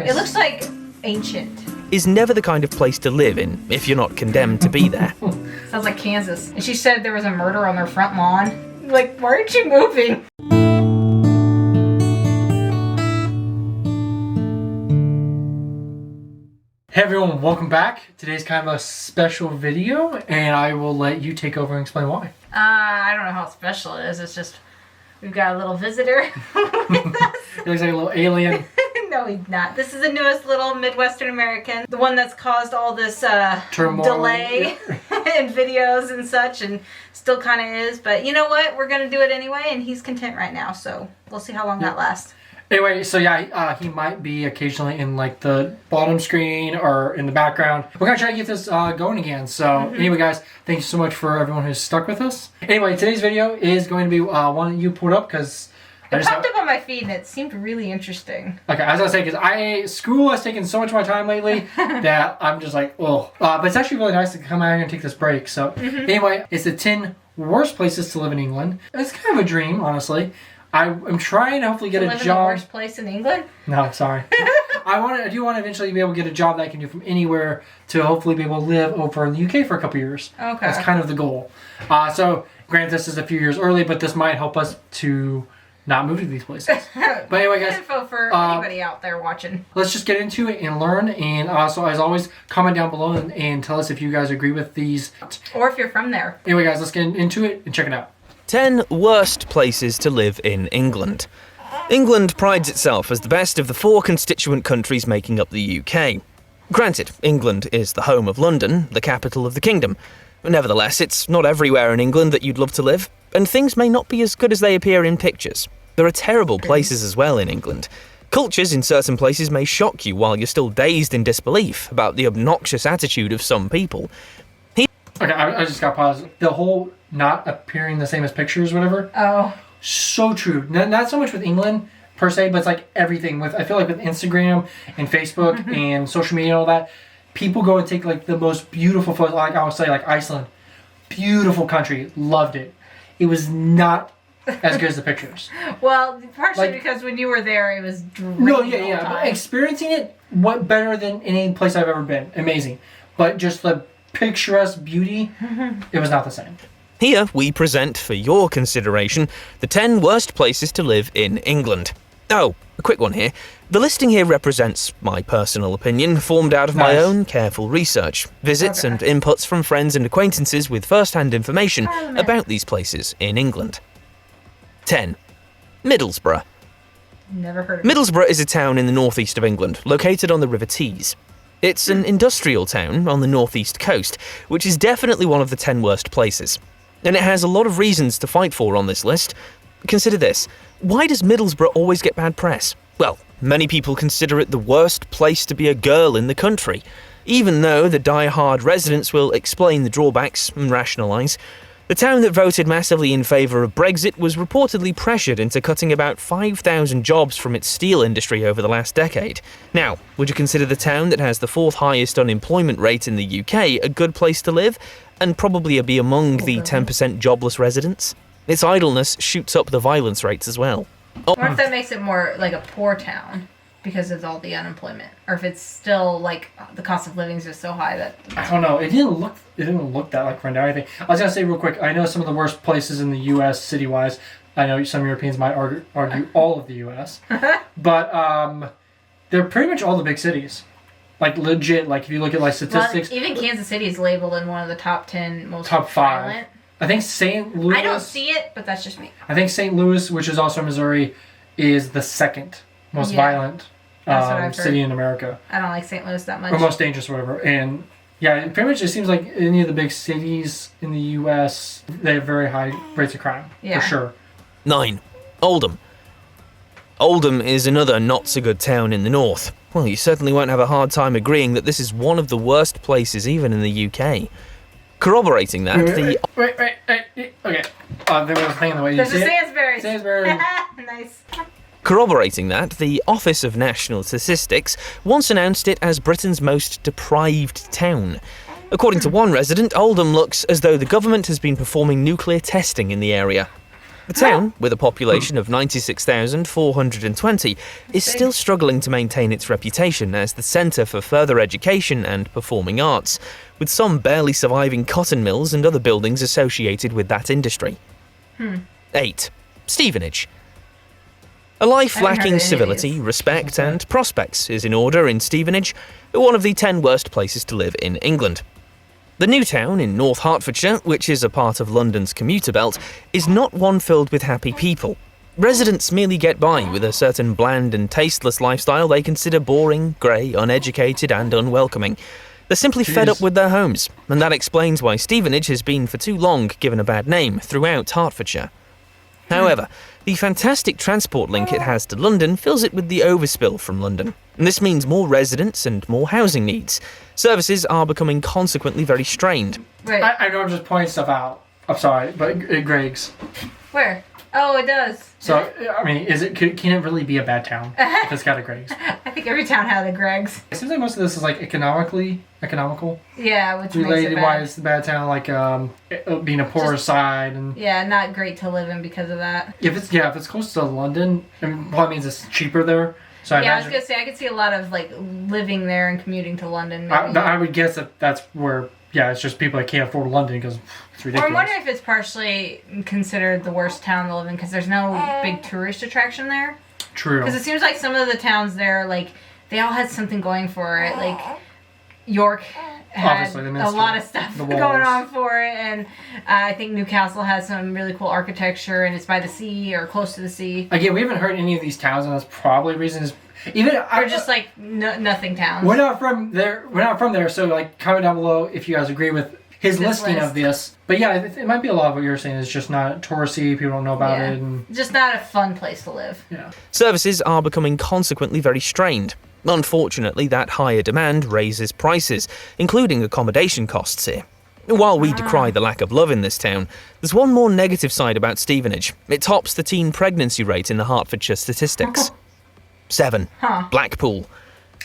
It looks like ancient. Is never the kind of place to live in if you're not condemned to be there. Sounds like Kansas. And she said there was a murder on their front lawn. Like, why aren't you moving? Hey everyone, welcome back. Today's kind of a special video, and I will let you take over and explain why. I don't know how special it is. It's just, we've got a little visitor with us. He looks like a little alien. No, he's not. This is the newest little Midwestern American. The one that's caused all this Turmoil. delay in videos and such, and still kind of is. But you know what? We're going to do it anyway, and he's content right now. So we'll see how long that lasts. Anyway, so yeah, he might be occasionally in like the bottom screen or in the background. We're going to try to get this going again. So anyway, guys, thank you so much for everyone who's stuck with us. Anyway, today's video is going to be one that you pulled up because... It popped up on my feed and it seemed really interesting. Okay, as I was saying, because school has taken so much of my time lately that I'm just like, oh. But it's actually really nice to come out here and take this break. So anyway, it's the 10 worst places to live in England. It's kind of a dream, honestly. I'm trying to hopefully get a job. Live in the worst place in England? No, sorry. I do want to eventually be able to get a job that I can do from anywhere to hopefully be able to live over in the UK for a couple years. Okay. That's kind of the goal. So, granted, this is a few years early, but this might help us to not move to these places. But anyway, guys. Info for anybody out there watching. Let's just get into it and learn. And also, as always, comment down below and tell us if you guys agree with these. Or if you're from there. Anyway, guys, let's get into it and check it out. 10 worst places to live in England. England prides itself as the best of the 4 constituent countries making up the UK. Granted, England is the home of London, the capital of the kingdom. Nevertheless, it's not everywhere in England that you'd love to live, and things may not be as good as they appear in pictures. There are terrible places as well in England. Cultures in certain places may shock you while you're still dazed in disbelief about the obnoxious attitude of some people. Okay, I just got paused. The whole not appearing the same as pictures, whatever. Oh. So true. Not so much with England per se, but it's like everything. I feel like with Instagram and Facebook and social media and all that, people go and take like the most beautiful photos. Like I would say, like Iceland, beautiful country, loved it. It was not as good as the pictures. Well, partially Like, because when you were there, it was dreamy. No, yeah. But experiencing it, what better than any place I've ever been? Amazing. But just the picturesque beauty, it was not the same. Here we present for your consideration the 10 worst places to live in England. Oh, a quick one here. The listing here represents my personal opinion, formed out of my own careful research, visits and inputs from friends and acquaintances with first-hand information about these places in England. 10. Middlesbrough. Never heard of it. Middlesbrough is a town in the northeast of England, located on the River Tees. It's an industrial town on the northeast coast, which is definitely one of the 10 worst places. And it has a lot of reasons to fight for on this list. Consider this. Why does Middlesbrough always get bad press? Well, many people consider it the worst place to be a girl in the country. Even though the die-hard residents will explain the drawbacks and rationalise, the town that voted massively in favour of Brexit was reportedly pressured into cutting about 5,000 jobs from its steel industry over the last decade. Now, would you consider the town that has the 4th highest unemployment rate in the UK a good place to live, and probably be among the 10% jobless residents? Its idleness shoots up the violence rates as well. Or if that makes it more like a poor town because of all the unemployment, or if it's still like the cost of living is just so high that I don't know. It didn't look that like run down anything. I was gonna say real quick. I know some of the worst places in the U.S. city-wise. I know some Europeans might argue all of the U.S. But they're pretty much all the big cities. Like legit. Like if you look at like statistics, even Kansas City is labeled in one of the top 10 most top 5. violent. I think St. Louis. I don't see it, but that's just me. I think St. Louis, which is also in Missouri, is the 2nd most violent city in America. I don't like St. Louis that much. Or most dangerous, or whatever. And yeah, it pretty much it seems like any of the big cities in the U.S., they have very high rates of crime, for sure. 9. Oldham. Oldham is another not-so-good town in the north. Well, you certainly won't have a hard time agreeing that this is one of the worst places even in the UK. Corroborating that, Wait, okay. There was a thing in the way you There's say a it. Sainsbury's. Sainsbury's. Nice. Corroborating that, the Office of National Statistics once announced it as Britain's most deprived town. According to one resident, Oldham looks as though the government has been performing nuclear testing in the area. The town, with a population of 96,420, is still struggling to maintain its reputation as the centre for further education and performing arts, with some barely surviving cotton mills and other buildings associated with that industry. 8. Stevenage. A life haven't heard of any lacking of civility, these. respect, and prospects is in order in Stevenage, one of the 10 worst places to live in England. The new town in North Hertfordshire, which is a part of London's commuter belt, is not one filled with happy people. Residents merely get by with a certain bland and tasteless lifestyle they consider boring, grey, uneducated, and unwelcoming. They're simply fed up with their homes, and that explains why Stevenage has been for too long given a bad name throughout Hertfordshire. However, the fantastic transport link it has to London fills it with the overspill from London, and this means more residents and more housing needs. Services are becoming consequently very strained. Wait, I know I'm just pointing stuff out. I'm sorry, but Greg's. where? Oh, it does. So, I mean, can it really be a bad town if it's got a Greg's? I think every town had a Greg's. It seems like most of this is like economical Yeah, which related. makes it Why bad. it's the bad town, like it being a poorer Just- side, and Yeah, not great to live in because of that. if it's close to London, it probably means it's cheaper there. So Yeah, I was imagine, gonna say I could see a lot of like living there and commuting to London. Maybe. I would guess that that's where. Yeah, it's just people that can't afford London because it's Or ridiculous. I'm wondering if it's partially considered the worst town to live in because there's no big tourist attraction there. True. Because it seems like some of the towns there, like, they all had something going for it. Like, York had Obviously, the a Minster, lot of stuff the going walls. on for it. And I think Newcastle has some really cool architecture and it's by the sea or close to the sea. Again, we haven't heard any of these towns, and that's probably the reason is even They're just like nothing towns. we're not from there. We're not from there, so like comment down below if you guys agree with his This listing list. of this. But yeah, it might be a lot of what you're saying. It's just not touristy. People don't know about Yeah. it, and Just not a fun place to live. yeah. Services are becoming consequently very strained. Unfortunately, that higher demand raises prices, including accommodation costs here. While we decry the lack of love in this town, there's one more negative side about Stevenage. It tops the teen pregnancy rate in the Hertfordshire statistics. 7. Huh. Blackpool.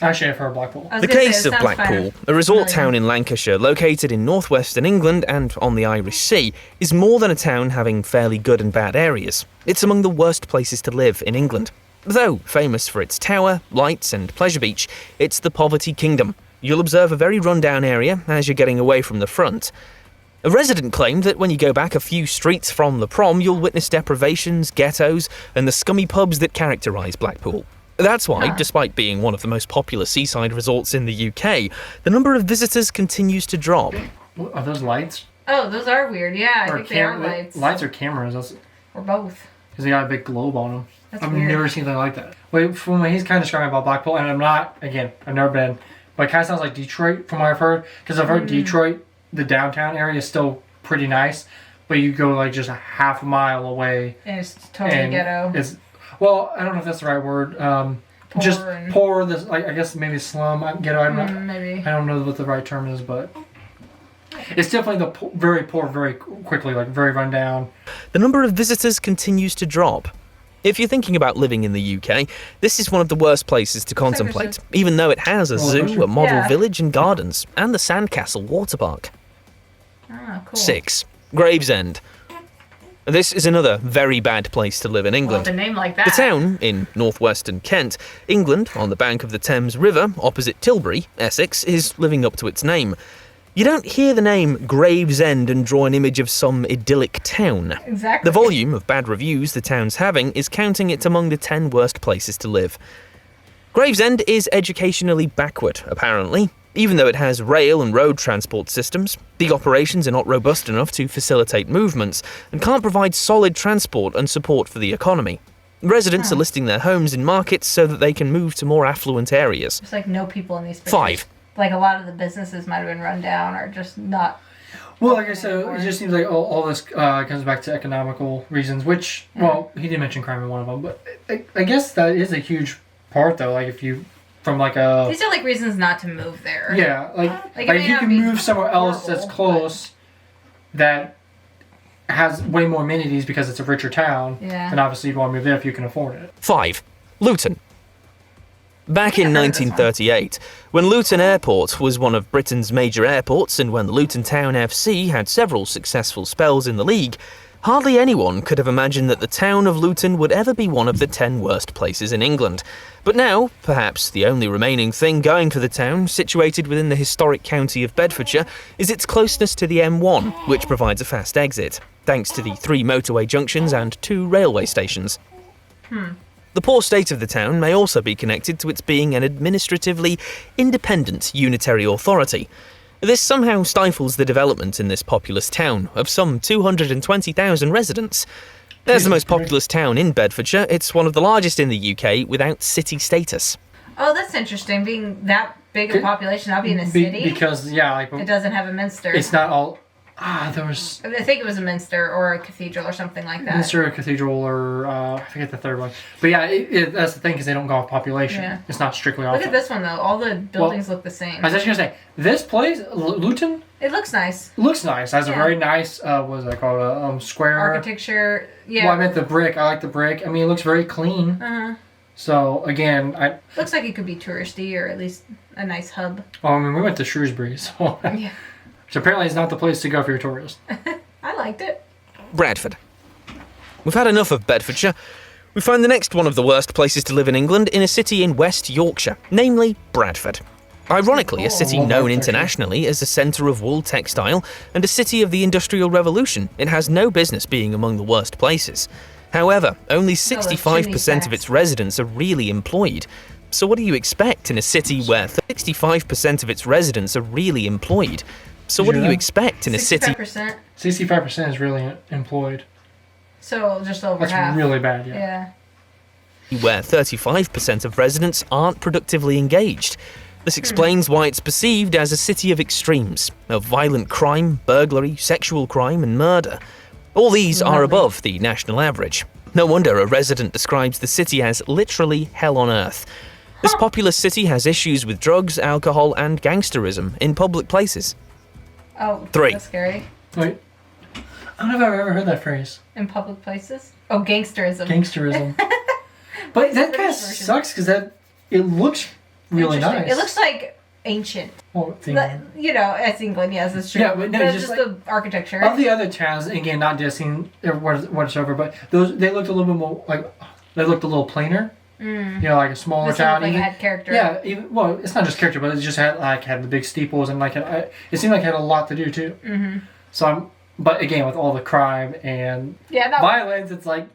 Actually, I've heard Blackpool. I was The gonna say, case it of sounds Blackpool, fine. a resort Familiar. town in Lancashire located in northwestern England and on the Irish Sea, is more than a town having fairly good and bad areas. It's among the worst places to live in England. Though famous for its tower, lights and pleasure beach, it's the poverty kingdom. You'll observe a very run-down area as you're getting away from the front. A resident claimed that when you go back a few streets from the prom, you'll witness deprivations, ghettos, and the scummy pubs that characterise Blackpool. That's why, despite being one of the most popular seaside resorts in the UK, the number of visitors continues to drop. Are those lights? Oh, those are weird. Yeah, I Or think they are cam- lights. Lights or cameras? That's Or both. because they got a big globe on them. That's I've weird. never seen anything like that. Wait, from what he's kind of describing about Blackpool, and I'm not, again, I've never been, but it kind of sounds like Detroit from what I've heard. Because I've heard Detroit, the downtown area is still pretty nice, but you go like just a half a mile away And it's totally and ghetto. it's, well, I don't know if that's the right word. Just and- poor, this, like, I guess maybe slum, ghetto, I'm not, Maybe. I don't know what the right term is, but it's definitely the very poor, very quickly, like very run down. The number of visitors continues to drop. If you're thinking about living in the UK, this is one of the worst places to contemplate, even though it has a zoo, a model Yeah. village and gardens, and the Sandcastle water park. Oh, cool. 6. Gravesend. This is another very bad place to live in Well, England. with a name like that. The town, in northwestern Kent, England, on the bank of the Thames River, opposite Tilbury, Essex, is living up to its name. You don't hear the name Gravesend and draw an image of some idyllic town. Exactly. The volume of bad reviews the town's having is counting it among the 10 worst places to live. Gravesend is educationally backward, apparently. Even though it has rail and road transport systems, the operations are not robust enough to facilitate movements and can't provide solid transport and support for the economy. Residents are listing their homes in markets so that they can move to more affluent areas. There's like no people in these pictures. 5. Like a lot of the businesses might have been run down or just not. Well, like I said, it just seems like all this comes back to economical reasons, which, well, he did mention crime in one of them, but I guess that is a huge part, though. Like, if you, from like a, These are like reasons not to move there. yeah, Like, like it may if you not can be move somewhere else that's horrible, close, that has way more amenities because it's a richer town, Yeah. then obviously you'd want to move there if you can afford it. 5. Luton. Back in I've heard of this one. 1938, when Luton Airport was one of Britain's major airports and when the Luton Town FC had several successful spells in the league, Hardly anyone could have imagined that the town of Luton would ever be one of the 10 worst places in England. But now, perhaps the only remaining thing going for the town, situated within the historic county of Bedfordshire, is its closeness to the M1, which provides a fast exit, thanks to the 3 motorway junctions and 2 railway stations. The poor state of the town may also be connected to its being an administratively independent unitary authority. This somehow stifles the development in this populous town of some 220,000 residents. As the most populous town in Bedfordshire, it's one of the largest in the UK without city status. Oh, that's interesting. Being that big a population, not being a Be- city. because yeah, like It doesn't have a minster. it's not all. There was I think it was a minster or a cathedral or something like that. Minster, a cathedral, or I forget the third one. But yeah, that's the thing, because they don't go off population. Yeah. It's not strictly off. Look at this one though. All the buildings look the same. I was actually gonna say this place, Luton, It looks nice. looks nice. It has a Yeah. very nice what is that called? Square. Architecture. Yeah. Well, I meant the brick. I like the brick. I mean, it looks very clean. Uh-huh. So again, Looks like it could be touristy or at least a nice hub. I mean, we went to Shrewsbury, so Yeah. which apparently is not the place to go if you're a tourist. I liked it. Bradford. We've had enough of Bedfordshire. We find the next one of the worst places to live in England in a city in West Yorkshire, namely Bradford. Ironically, a city Oh, known Bradford. internationally as a centre of wool textile and a city of the Industrial Revolution, it has no business being among the worst places. However, only 65% of its residents are really employed. So what do you expect in a city where 65% of its residents are really employed? So what do you expect in a city 65%. 65% is really employed. So just over That's half. really bad. Yeah. Yeah. where 35% of residents aren't productively engaged? This explains why it's perceived as a city of extremes, of violent crime, burglary, sexual crime and murder. All these are above the national average. No wonder a resident describes the city as literally hell on earth. This populous city has issues with drugs, alcohol and gangsterism in public places. Oh, 3. that's scary. Wait. I don't know if I've ever heard that phrase. In public places? Oh, gangsterism. Gangsterism. But that kind of British version. sucks because it looks really Interesting. nice. It looks like ancient. Well, You know, it's England, yes, that's true. Yeah, but no, just just like- the architecture. Of the other towns, again, not dissing whatsoever, but they looked a little bit more like they looked a little plainer. You know, like a smaller This one town. looked like it even- had character. Yeah, well, it's not just character, but it just had the big steeples and it seemed like it had a lot to do too. Mm-hmm. So but again, with all the crime and Yeah, that violence, it's like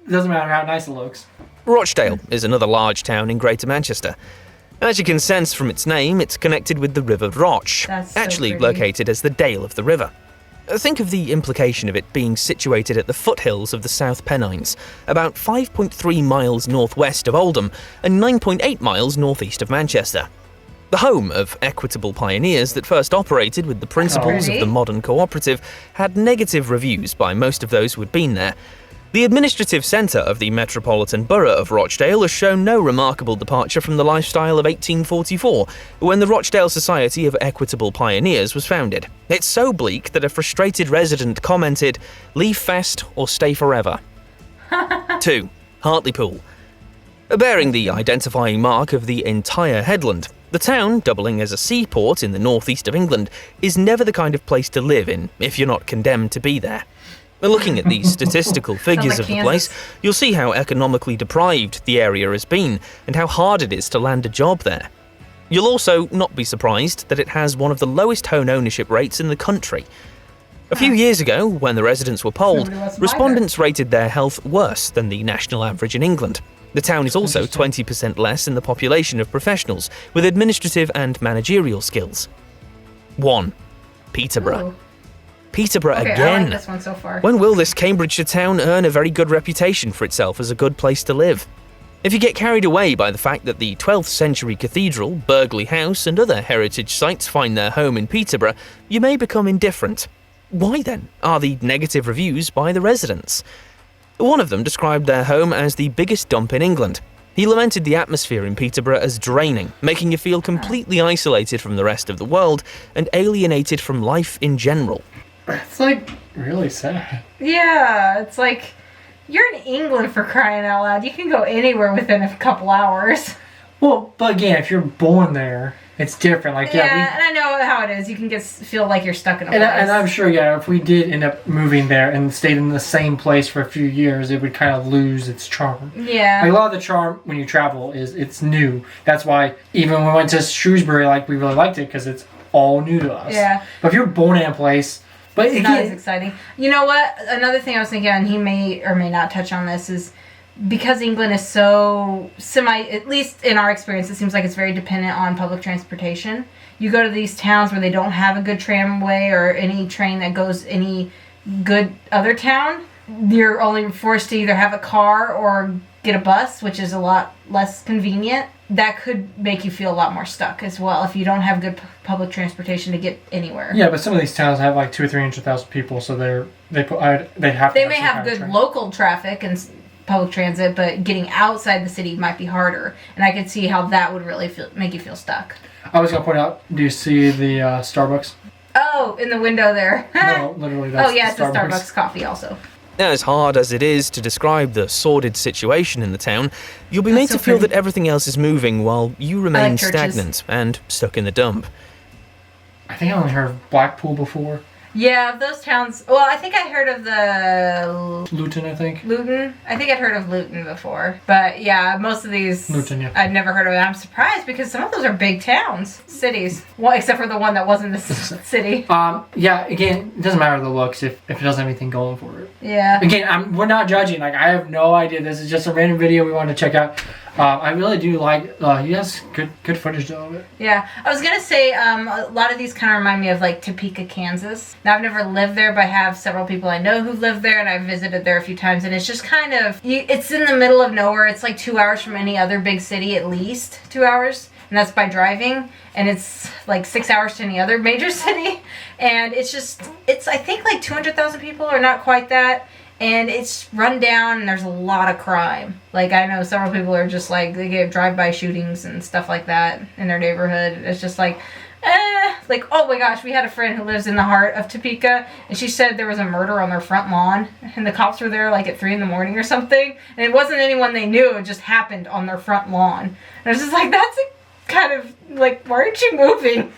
it doesn't matter how nice it looks. Rochdale is another large town in Greater Manchester. As you can sense from its name, it's connected with the River Roch, That's so actually pretty. located as the Dale of the river. Think of the implication of it being situated at the foothills of the South Pennines, about 5.3 miles northwest of Oldham and 9.8 miles northeast of Manchester. The home of equitable pioneers that first operated with the principles of Pretty. the modern cooperative had negative reviews by most of those who had been there. The administrative centre of the Metropolitan Borough of Rochdale has shown no remarkable departure from the lifestyle of 1844, when the Rochdale Society of Equitable Pioneers was founded. It's so bleak that a frustrated resident commented, "Leave fast or stay forever." 2. Hartlepool. Bearing the identifying mark of the entire headland, the town, doubling as a seaport in the northeast of England, is never the kind of place to live in if you're not condemned to be there. Looking at the statistical figures like of the Kansas. place, you'll see how economically deprived the area has been and how hard it is to land a job there. You'll also not be surprised that it has one of the lowest home ownership rates in the country. A few years ago, when the residents were polled, Nobody wants to buy respondents rated their health worse than the national average in England. The town is also 20% less in the population of professionals with administrative and managerial skills. 1. Peterborough. Ooh. Peterborough Okay, I again. like this one so far. When will this Cambridgeshire town earn a very good reputation for itself as a good place to live? If you get carried away by the fact that the 12th century cathedral, Burghley House, and other heritage sites find their home in Peterborough, you may become indifferent. Why then are the negative reviews by the residents? One of them described their home as the biggest dump in England. He lamented the atmosphere in Peterborough as draining, making you feel completely isolated from the rest of the world and alienated from life in general. It's like really sad. Yeah, it's like you're in England for crying out loud. You can go anywhere within a couple hours. Well, but again, if you're born there it's different. Like Yeah, and I know how it is. You can feel like you're stuck in a place. And I'm sure, if we did end up moving there and stayed in the same place for a few years, it would kind of lose its charm. Yeah. Like, a lot of the charm when you travel is it's new. That's why even when we went to Shrewsbury, like, we really liked it because it's all new to us. Yeah. But if you're born in a place, but it's not as exciting. You know what? Another thing I was thinking, and he may or may not touch on this, is because England is so at least in our experience, it seems like it's very dependent on public transportation. You go to these towns where they don't have a good tramway or any train that goes any good other town. You're only forced to either have a car or get a bus, which is a lot less convenient. That could make you feel a lot more stuck as well if you don't have good public transportation to get anywhere. Yeah, but some of these towns have like 200,000 or 300,000 people, so they have. They may have good local traffic and public transit, but getting outside the city might be harder. And I could see how that would really make you feel stuck. I was gonna point out. Do you see the Starbucks? Oh, in the window there. No, literally. That's it's a Starbucks coffee also. As hard as it is to describe the sordid situation in the town, you'll be made so to feel pretty. that everything else is moving while you remain like churches. stagnant and stuck in the dump. I think I only heard of Blackpool before. Yeah, those towns. Well, I think I heard of the Luton, I think. Luton. I think I'd heard of Luton before. But yeah, most of these Luton, yeah. I'd never heard of it. I'm surprised because some of those are big towns, cities. Well, except for the one that wasn't a city. Yeah. Again, it doesn't matter the looks if it doesn't have anything going for it. Yeah. Again, we're not judging. Like, I have no idea. This is just a random video we wanted to check out. I really do like. He has good footage though of it. Yeah, I was gonna say a lot of these kind of remind me of like Topeka, Kansas. Now I've never lived there, but I have several people I know who've lived there, and I've visited there a few times. And it's just kind of it's in the middle of nowhere. It's like 2 hours from any other big city, at least 2 hours, and that's by driving. And it's like 6 hours to any other major city, and it's I think like 200,000 people, or not quite that. And it's run down, and there's a lot of crime. Like, I know several people are just like, they get drive-by shootings and stuff like that in their neighborhood. It's just like, like, oh my gosh, we had a friend who lives in the heart of Topeka, and she said there was a murder on their front lawn, and the cops were there like at 3 a.m. or something, and it wasn't anyone they knew, it just happened on their front lawn. And I was just like, that's kind of like, why aren't you moving?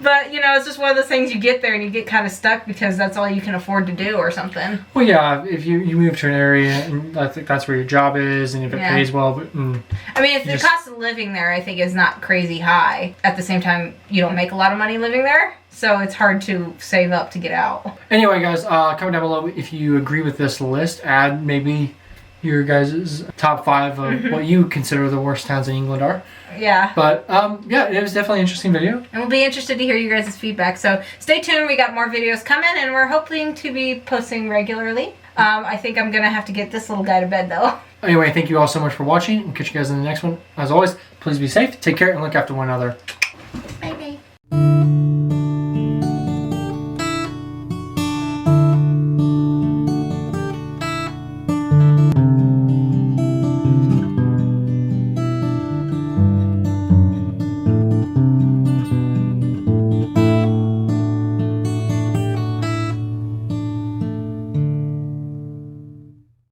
But, it's just one of those things, you get there and you get kind of stuck because that's all you can afford to do or something. Well, yeah, if you move to an area and I think that's where your job is, and if it pays well. But, I mean, if the cost of living there, I think, is not crazy high. At the same time, you don't make a lot of money living there, so it's hard to save up to get out. Anyway, guys, comment down below if you agree with this list. Add maybe your guys' top 5 of what you consider the worst towns in England are. Yeah. But, yeah, it was definitely an interesting video. And we'll be interested to hear you guys' feedback. So stay tuned. We got more videos coming, and we're hoping to be posting regularly. I think I'm going to have to get this little guy to bed, though. Anyway, thank you all so much for watching. We'll catch you guys in the next one. As always, please be safe, take care, and look after one another.